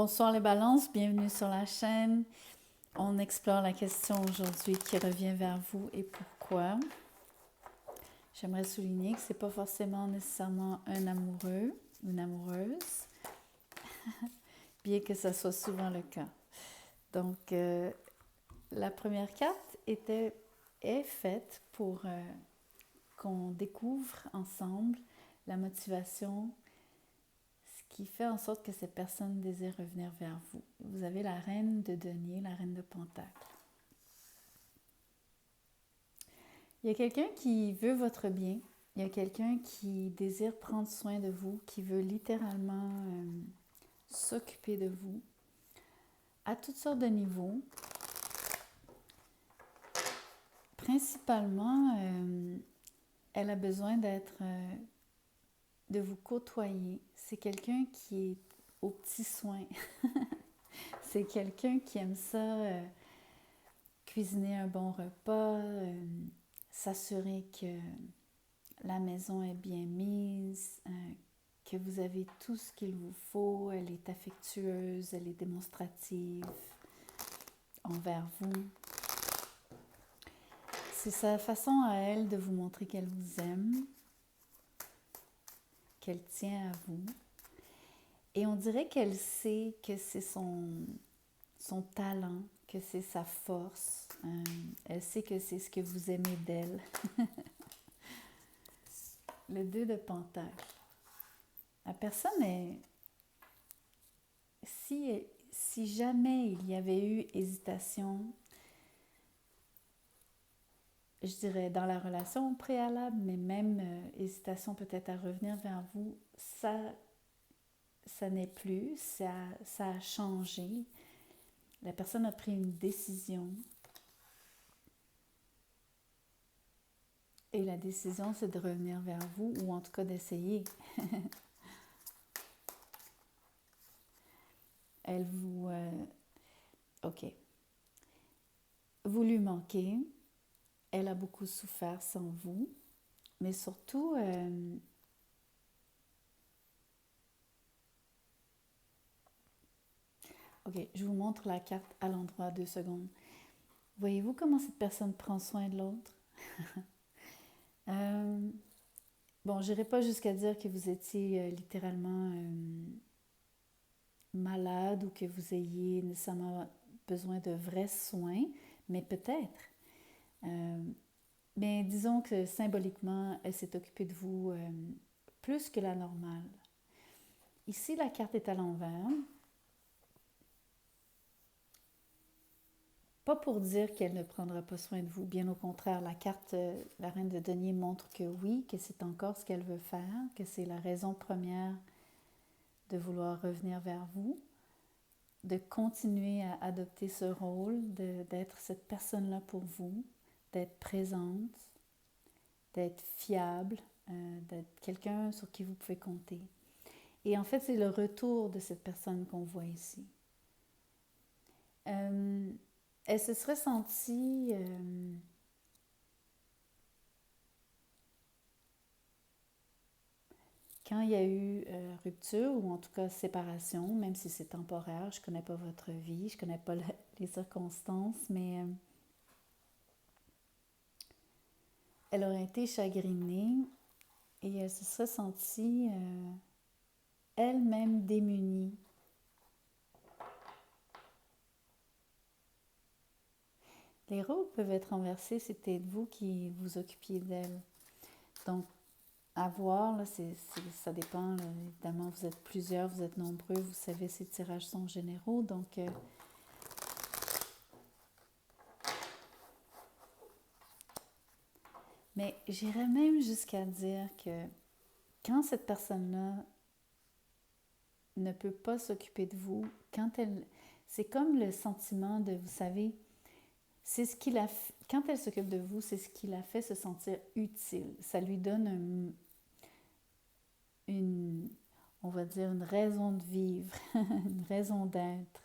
Bonsoir les balances, bienvenue sur la chaîne. On explore la question aujourd'hui qui revient vers vous et pourquoi. J'aimerais souligner que ce n'est pas forcément nécessairement un amoureux ou une amoureuse, bien que ça soit souvent le cas. Donc, la première carte est faite pour qu'on découvre ensemble la motivation, ce qui fait en sorte que cette personne désire revenir vers vous. Vous avez la reine de denier, la reine de pentacle. Il y a quelqu'un qui veut votre bien. Il y a quelqu'un qui désire prendre soin de vous, qui veut littéralement s'occuper de vous à toutes sortes de niveaux. Principalement, elle a besoin de vous côtoyer. C'est quelqu'un qui est aux petits soins. C'est quelqu'un qui aime ça, cuisiner un bon repas, s'assurer que la maison est bien mise, que vous avez tout ce qu'il vous faut, elle est affectueuse, elle est démonstrative envers vous. C'est sa façon à elle de vous montrer qu'elle vous aime, qu'elle tient à vous. Et on dirait qu'elle sait que c'est son talent, que c'est sa force. Elle sait que c'est ce que vous aimez d'elle. Le 2 de Pentacle. La personne est... Si jamais il y avait eu hésitation, je dirais dans la relation préalable, mais même hésitation peut-être à revenir vers vous, ça n'est plus, ça a changé. La personne a pris une décision. Et la décision, c'est de revenir vers vous, ou en tout cas d'essayer. Elle vous... OK. Vous lui manquez. Elle a beaucoup souffert sans vous. Mais surtout... OK, je vous montre la carte à l'endroit, 2 secondes. Voyez-vous comment cette personne prend soin de l'autre? Bon, je n'irai pas jusqu'à dire que vous étiez littéralement malade ou que vous ayez nécessairement besoin de vrais soins, mais peut-être. Mais disons que symboliquement, elle s'est occupée de vous plus que la normale. Ici, la carte est à l'envers. Pas pour dire qu'elle ne prendra pas soin de vous, bien au contraire, la carte, la reine de denier montre que oui, que c'est encore ce qu'elle veut faire, que c'est la raison première de vouloir revenir vers vous, de continuer à adopter ce rôle, d'être cette personne-là pour vous, d'être présente, d'être fiable, d'être quelqu'un sur qui vous pouvez compter. Et en fait, c'est le retour de cette personne qu'on voit ici. Elle se serait sentie quand il y a eu rupture ou en tout cas séparation, même si c'est temporaire, je ne connais pas votre vie, je ne connais pas les circonstances, mais elle aurait été chagrinée et elle se serait sentie elle-même démunie. Les rôles peuvent être renversés, c'était vous qui vous occupiez d'elle. Donc, à voir, là, ça dépend. Là, évidemment, vous êtes plusieurs, vous êtes nombreux, vous savez, ces tirages sont généraux. Donc, mais j'irais même jusqu'à dire que quand cette personne-là ne peut pas s'occuper de vous, c'est comme le sentiment de, vous savez, c'est ce qui quand elle s'occupe de vous, c'est ce qui la fait se sentir utile. Ça lui donne on va dire, une raison de vivre, une raison d'être.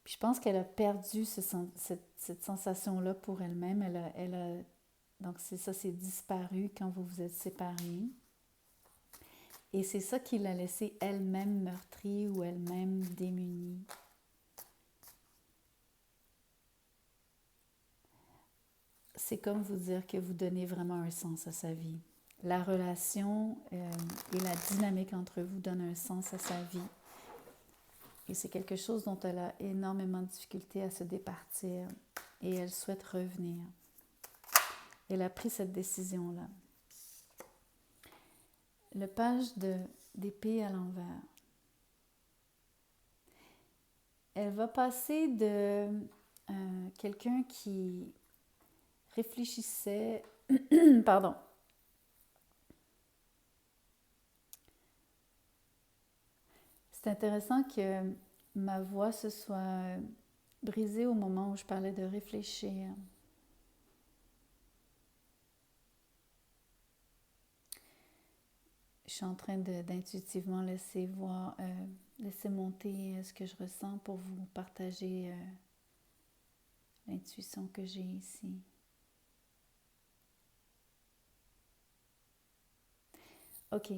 Puis je pense qu'elle a perdu cette sensation-là pour elle-même. Donc c'est ça, c'est disparu quand vous vous êtes séparés. Et c'est ça qui l'a laissée elle-même meurtrie ou elle-même démunie. C'est comme vous dire que vous donnez vraiment un sens à sa vie. La relation et la dynamique entre vous donnent un sens à sa vie. Et c'est quelque chose dont elle a énormément de difficulté à se départir. Et elle souhaite revenir. Elle a pris cette décision-là. Le page d'épée à l'envers. Elle va passer de quelqu'un qui réfléchissait, pardon. C'est intéressant que ma voix se soit brisée au moment où je parlais de réfléchir. Je suis en train d'intuitivement laisser monter ce que je ressens pour vous partager l'intuition que j'ai ici. OK.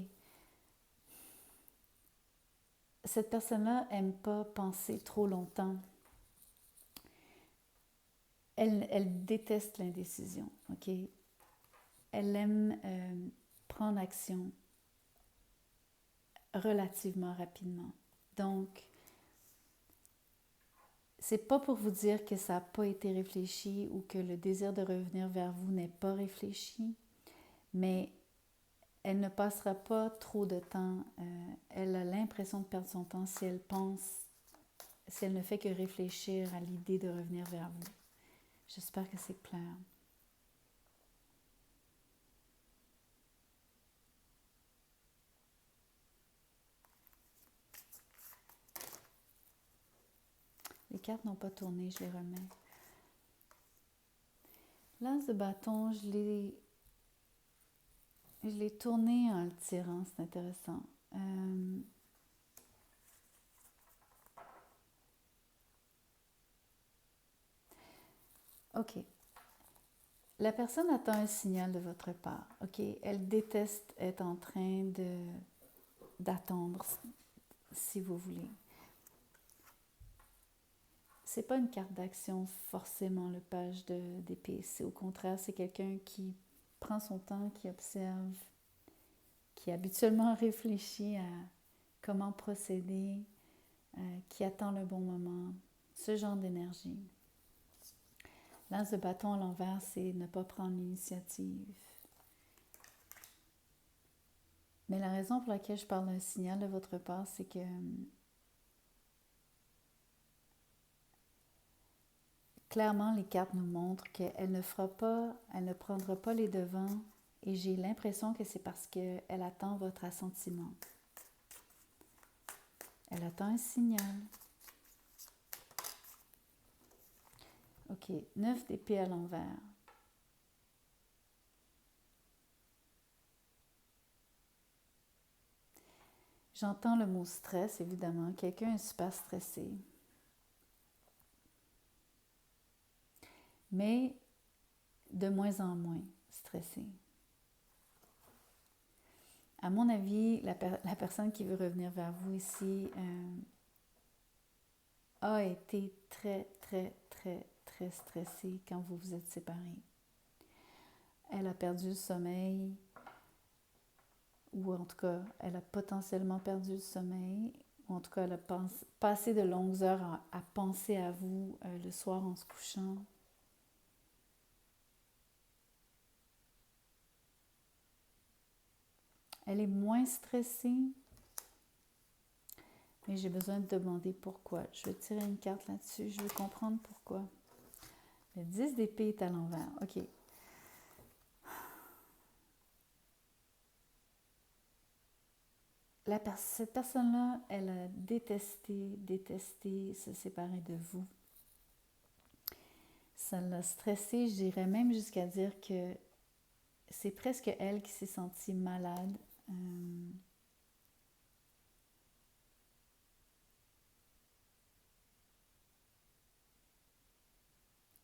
Cette personne-là n'aime pas penser trop longtemps. Elle déteste l'indécision, OK? Elle aime prendre action relativement rapidement. Donc, c'est pas pour vous dire que ça n'a pas été réfléchi ou que le désir de revenir vers vous n'est pas réfléchi, mais elle ne passera pas trop de temps. Elle a l'impression de perdre son temps si elle ne fait que réfléchir à l'idée de revenir vers vous. J'espère que c'est clair. Les cartes n'ont pas tourné, je les remets. L'as de bâton, je l'ai tourné en le tirant, c'est intéressant. OK. La personne attend un signal de votre part. OK. Elle déteste être en train d'attendre, si vous voulez. C'est pas une carte d'action forcément le page d'épée. C'est au contraire, c'est quelqu'un qui prend son temps, qui observe, qui habituellement réfléchit à comment procéder, qui attend le bon moment. Ce genre d'énergie. L'as de bâton à l'envers, c'est ne pas prendre l'initiative. Mais la raison pour laquelle je parle d'un signal de votre part, c'est que clairement, les cartes nous montrent qu'elle ne prendra pas les devants et j'ai l'impression que c'est parce qu'elle attend votre assentiment. Elle attend un signal. OK, 9 d'épée à l'envers. J'entends le mot stress, évidemment. Quelqu'un est super stressé. Mais de moins en moins stressé. À mon avis, la personne qui veut revenir vers vous ici a été très, très, très, très stressée quand vous vous êtes séparés. Elle a perdu le sommeil, ou en tout cas, elle a potentiellement perdu le sommeil, ou en tout cas, elle a passé de longues heures à penser à vous le soir en se couchant. Elle est moins stressée, mais j'ai besoin de demander pourquoi. Je vais tirer une carte là-dessus, je veux comprendre pourquoi. Le 10 d'épée est à l'envers. OK. Cette personne-là, elle a détesté se séparer de vous. Ça l'a stressée, je dirais même jusqu'à dire que c'est presque elle qui s'est sentie malade.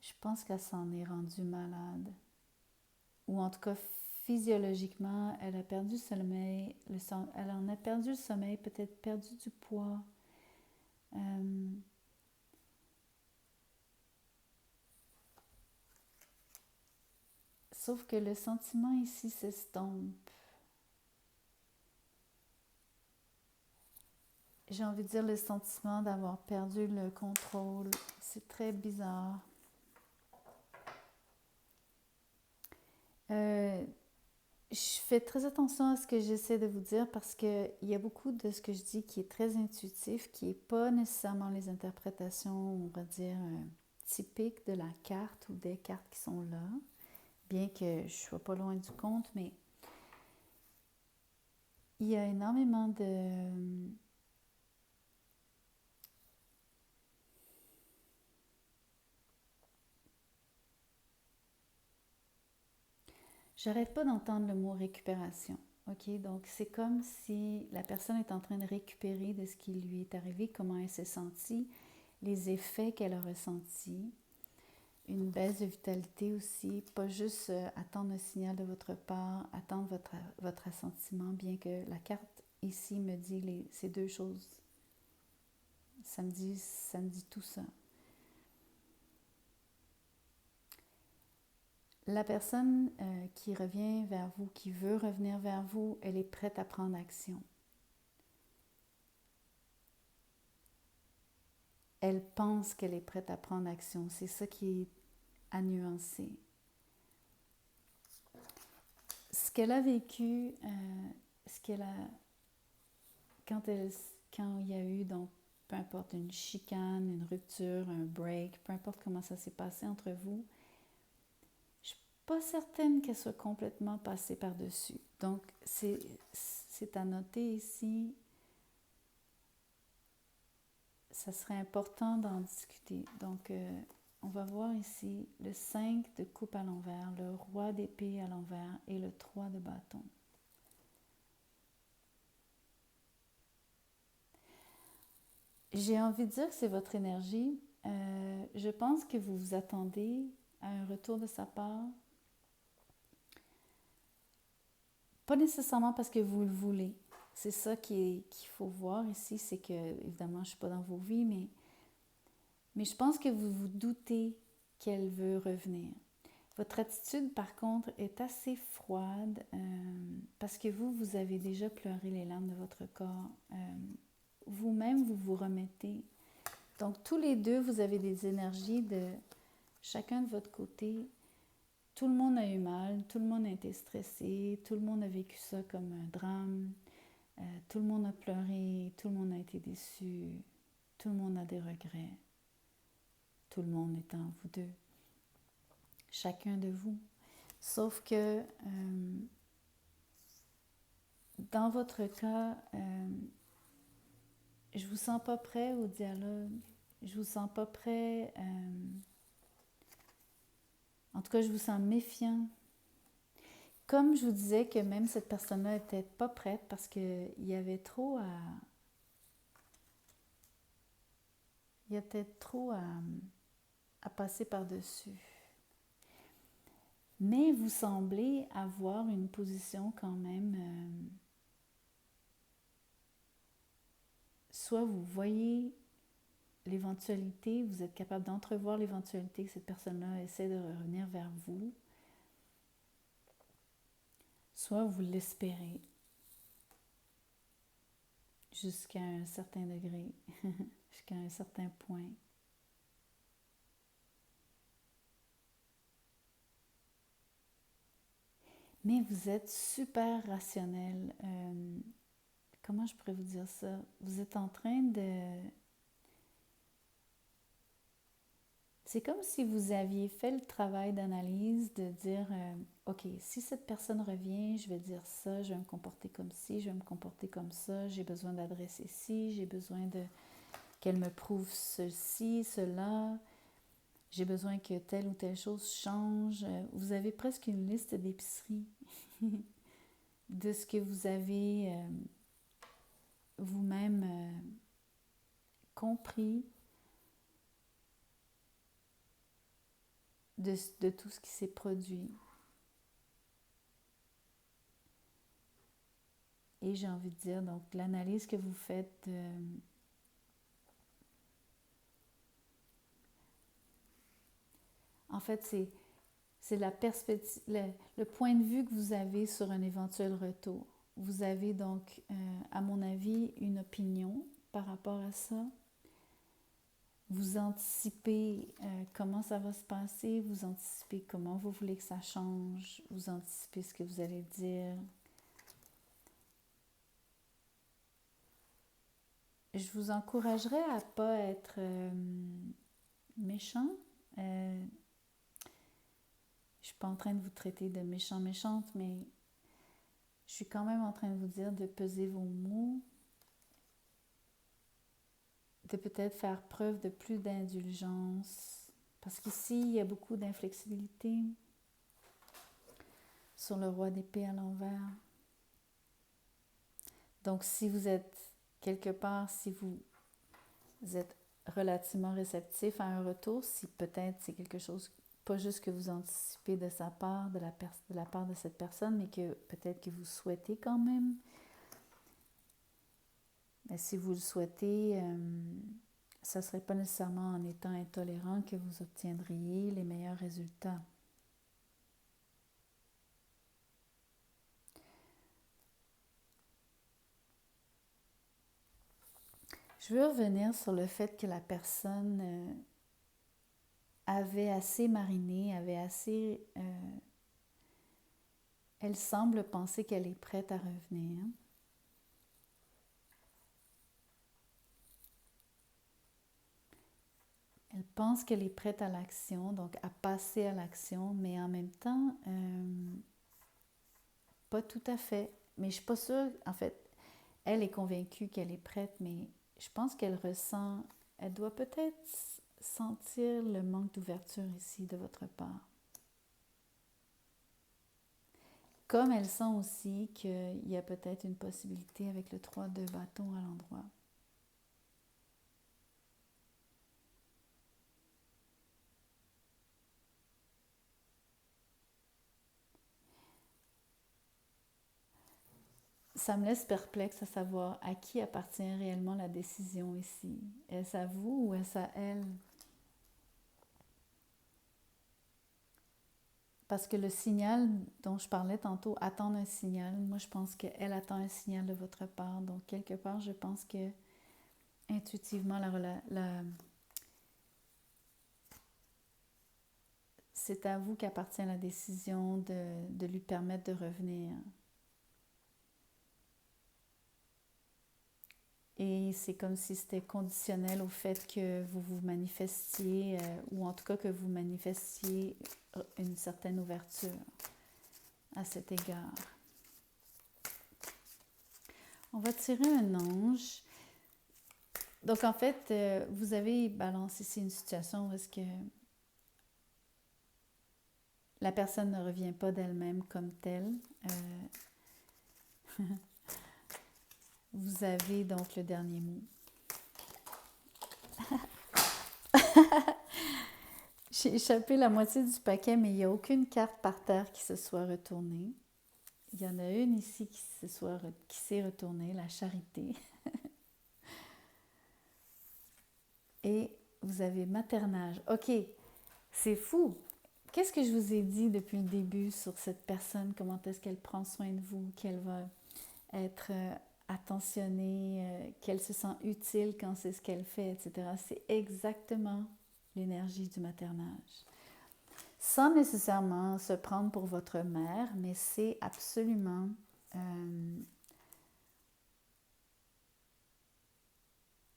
Je pense qu'elle s'en est rendue malade. Ou en tout cas, physiologiquement, elle a perdu le sommeil, elle en a perdu le sommeil, peut-être perdu du poids. Sauf que le sentiment ici s'estompe. J'ai envie de dire le sentiment d'avoir perdu le contrôle. C'est très bizarre. Je fais très attention à ce que j'essaie de vous dire parce qu'il y a beaucoup de ce que je dis qui est très intuitif, qui n'est pas nécessairement les interprétations, on va dire, typiques de la carte ou des cartes qui sont là, bien que je ne sois pas loin du compte, mais il y a énormément de... J'arrête pas d'entendre le mot récupération. OK? Donc, c'est comme si la personne est en train de récupérer de ce qui lui est arrivé, comment elle s'est sentie, les effets qu'elle a ressentis, une baisse de vitalité aussi, pas juste attendre un signal de votre part, attendre votre assentiment, bien que la carte ici me dit ces deux choses. Ça me dit tout ça. La personne qui revient vers vous, qui veut revenir vers vous, elle est prête à prendre action. Elle pense qu'elle est prête à prendre action. C'est ça qui est à nuancer. Ce qu'elle a vécu, quand il y a eu, donc, peu importe, une chicane, une rupture, un break, peu importe comment ça s'est passé entre vous, je ne suis pas certaine qu'elle soit complètement passée par-dessus. Donc, c'est à noter ici. Ça serait important d'en discuter. Donc, on va voir ici le 5 de coupe à l'envers, le roi d'épée à l'envers et le 3 de bâton. J'ai envie de dire que c'est votre énergie. Je pense que vous vous attendez à un retour de sa part. Pas nécessairement parce que vous le voulez. C'est ça qu'il faut voir ici, c'est que, évidemment, je ne suis pas dans vos vies, mais je pense que vous vous doutez qu'elle veut revenir. Votre attitude, par contre, est assez froide parce que vous avez déjà pleuré les larmes de votre corps. Vous-même, vous vous remettez. Donc, tous les deux, vous avez des énergies de chacun de votre côté. Tout le monde a eu mal, tout le monde a été stressé, tout le monde a vécu ça comme un drame. Tout le monde a pleuré, tout le monde a été déçu, tout le monde a des regrets. Tout le monde étant vous deux. Chacun de vous. Sauf que dans votre cas, je vous sens pas prêt au dialogue. Je vous sens pas prêt. En tout cas, je vous sens méfiant. Comme je vous disais que même cette personne-là n'était pas prête parce qu'il y avait trop à... Il y a peut-être trop à passer par-dessus. Mais vous semblez avoir une position quand même... soit vous voyez l'éventualité, vous êtes capable d'entrevoir l'éventualité que cette personne-là essaie de revenir vers vous, soit vous l'espérez jusqu'à un certain degré, jusqu'à un certain point. Mais vous êtes super rationnel. Comment je pourrais vous dire ça? Vous êtes en train de... C'est comme si vous aviez fait le travail d'analyse de dire, OK, si cette personne revient, je vais dire ça, je vais me comporter comme ci, je vais me comporter comme ça, j'ai besoin d'adresser ci, j'ai besoin qu'elle me prouve ceci, cela, j'ai besoin que telle ou telle chose change. Vous avez presque une liste d'épicerie de ce que vous avez vous-même compris de tout ce qui s'est produit. Et j'ai envie de dire, donc l'analyse que vous faites, en fait, c'est la perspective, le point de vue que vous avez sur un éventuel retour. Vous avez donc, à mon avis, une opinion par rapport à ça. Vous anticipez comment ça va se passer, vous anticipez comment vous voulez que ça change, vous anticipez ce que vous allez dire. Je vous encouragerais à ne pas être méchant. Je ne suis pas en train de vous traiter de méchant, méchante, mais je suis quand même en train de vous dire de peser vos mots, de peut-être faire preuve de plus d'indulgence. Parce qu'ici, il y a beaucoup d'inflexibilité sur le roi d'épée à l'envers. Donc, si vous êtes quelque part, si vous êtes relativement réceptif à un retour, si peut-être c'est quelque chose, pas juste que vous anticipez de sa part, de la part de cette personne, mais que peut-être que vous souhaitez quand même. Mais si vous le souhaitez, ça ne serait pas nécessairement en étant intolérant que vous obtiendriez les meilleurs résultats. Je veux revenir sur le fait que la personne avait assez mariné, avait assez... elle semble penser qu'elle est prête à revenir. Elle pense qu'elle est prête à l'action, donc à passer à l'action, mais en même temps, pas tout à fait. Mais je ne suis pas sûre, en fait, elle est convaincue qu'elle est prête, mais je pense qu'elle ressent, elle doit peut-être sentir le manque d'ouverture ici de votre part. Comme elle sent aussi qu'il y a peut-être une possibilité avec le 3 de bâton à l'endroit. Ça me laisse perplexe à savoir à qui appartient réellement la décision ici. Est-ce à vous ou est-ce à elle? Parce que le signal dont je parlais tantôt, attendre un signal, moi je pense qu'elle attend un signal de votre part. Donc quelque part, je pense que intuitivement, c'est à vous qu'appartient la décision de lui permettre de revenir. Et c'est comme si c'était conditionnel au fait que vous vous manifestiez, ou en tout cas que vous manifestiez une certaine ouverture à cet égard. On va tirer un ange. Donc en fait, vous avez balancé ici une situation où est-ce que la personne ne revient pas d'elle-même comme telle. Vous avez donc le dernier mot. J'ai échappé la moitié du paquet, mais il n'y a aucune carte par terre qui se soit retournée. Il y en a une ici qui s'est retournée, la charité. Et vous avez maternage. OK, c'est fou. Qu'est-ce que je vous ai dit depuis le début sur cette personne? Comment est-ce qu'elle prend soin de vous? Qu'elle va être attentionnée, qu'elle se sent utile quand c'est ce qu'elle fait, etc. C'est exactement l'énergie du maternage. Sans nécessairement se prendre pour votre mère, mais c'est absolument...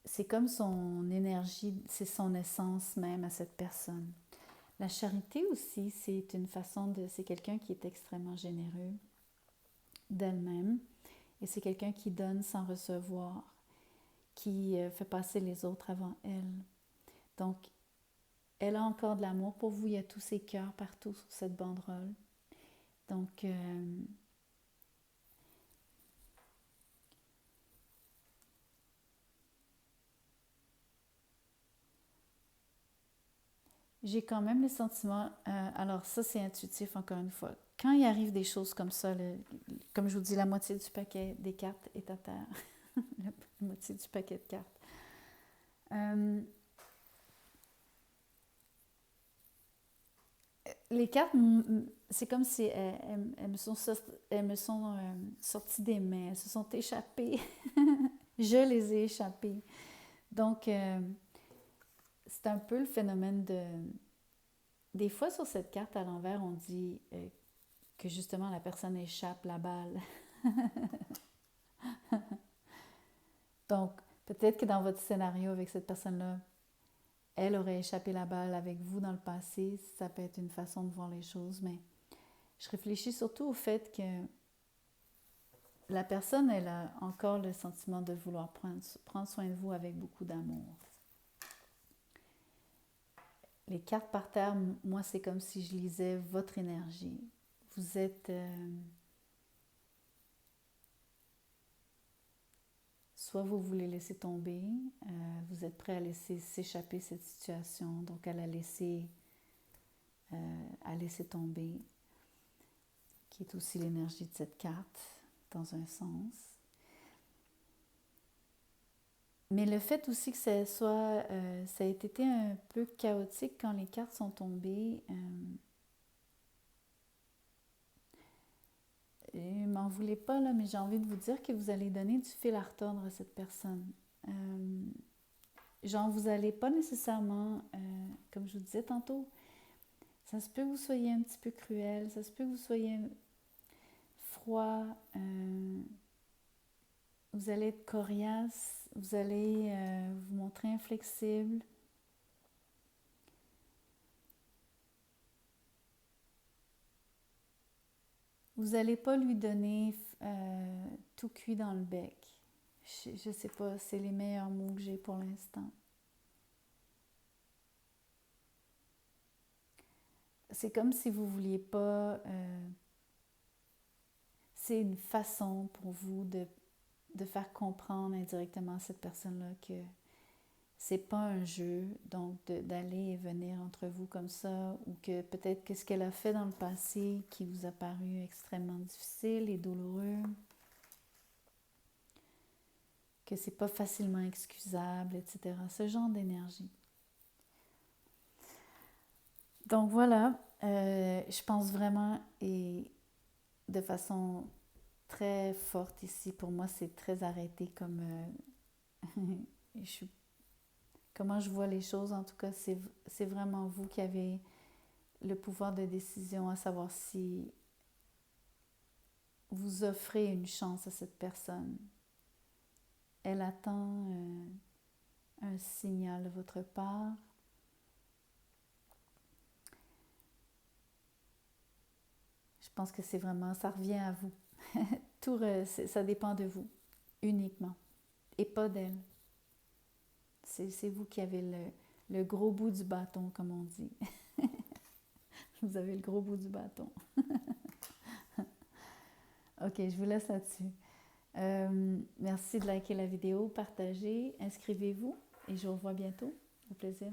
c'est comme son énergie, c'est son essence même à cette personne. La charité aussi, c'est une façon de... C'est quelqu'un qui est extrêmement généreux d'elle-même et c'est quelqu'un qui donne sans recevoir, qui fait passer les autres avant elle. Donc, elle a encore de l'amour pour vous. Il y a tous ces cœurs partout sur cette banderole. Donc, j'ai quand même le sentiment, alors ça c'est intuitif encore une fois, quand il arrive des choses comme ça, comme je vous dis, la moitié du paquet des cartes est à terre. La moitié du paquet de cartes. Les cartes, c'est comme si elles me sont sorties des mains, elles se sont échappées. Je les ai échappées. Donc, c'est un peu le phénomène de... Des fois, sur cette carte à l'envers, on dit que justement la personne échappe la balle. Donc, peut-être que dans votre scénario avec cette personne-là, elle aurait échappé la balle avec vous dans le passé. Ça peut être une façon de voir les choses, mais je réfléchis surtout au fait que la personne, elle a encore le sentiment de vouloir prendre soin de vous avec beaucoup d'amour. Les cartes par terre, moi, c'est comme si je lisais votre énergie. Vous êtes... soit vous voulez laisser tomber, vous êtes prêt à laisser s'échapper cette situation, donc à la laisser, tomber, qui est aussi l'énergie de cette carte, dans un sens. Mais le fait aussi que ça a été un peu chaotique quand les cartes sont tombées. M'en voulez pas, là, mais j'ai envie de vous dire que vous allez donner du fil à retordre à cette personne. Genre, vous n'allez pas nécessairement, comme je vous disais tantôt, ça se peut que vous soyez un petit peu cruel, ça se peut que vous soyez froid, vous allez être coriace, vous allez vous montrer inflexible. Vous n'allez pas lui donner tout cuit dans le bec. Je ne sais pas, c'est les meilleurs mots que j'ai pour l'instant. C'est comme si vous ne vouliez pas... c'est une façon pour vous de faire comprendre indirectement à cette personne-là que c'est pas un jeu, donc d'aller et venir entre vous comme ça, ou que peut-être que ce qu'elle a fait dans le passé qui vous a paru extrêmement difficile et douloureux, que c'est pas facilement excusable, etc. Ce genre d'énergie. Donc voilà, je pense vraiment, et de façon très forte ici, pour moi c'est très arrêté comme comment je vois les choses. En tout cas, c'est vraiment vous qui avez le pouvoir de décision, à savoir si vous offrez une chance à cette personne. Elle attend un signal de votre part. Je pense que c'est vraiment, ça revient à vous. Tout, ça dépend de vous, uniquement, et pas d'elle. C'est vous qui avez le gros bout du bâton, comme on dit. Vous avez le gros bout du bâton. Ok, je vous laisse là-dessus. Merci de liker la vidéo, partagez, inscrivez-vous et je vous revois bientôt. Au plaisir.